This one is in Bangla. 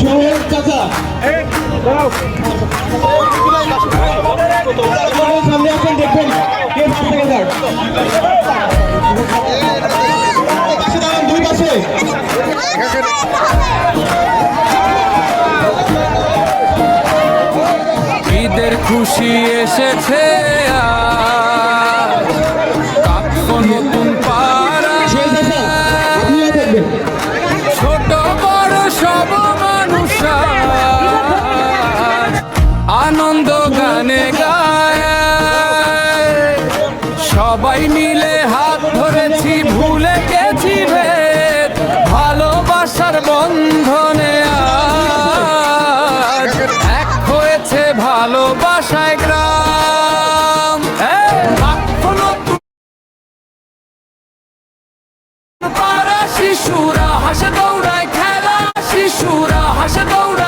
সোহেল চাচা সামনে আসেন, দেখবেন কে ফার্স্ট সেকেন্ড পাশে দাঁড়ান, দুই পাশে। ঈদের খুশি এসেছে নতুন পাড়া, ছোট বড় সব মানুষ আনন্দ গানে গায়, সবাই মিলে হাত ধরেছি, ভুলে গেছি ভেদ, ভালোবাসার বন্ধনে আজ এক হয়েছে ভালোবাসায় গ্রাম। পাড়া শিশুরা হাসে দৌড়ায় খেলা, শিশুরা হাসে দৌড়ায়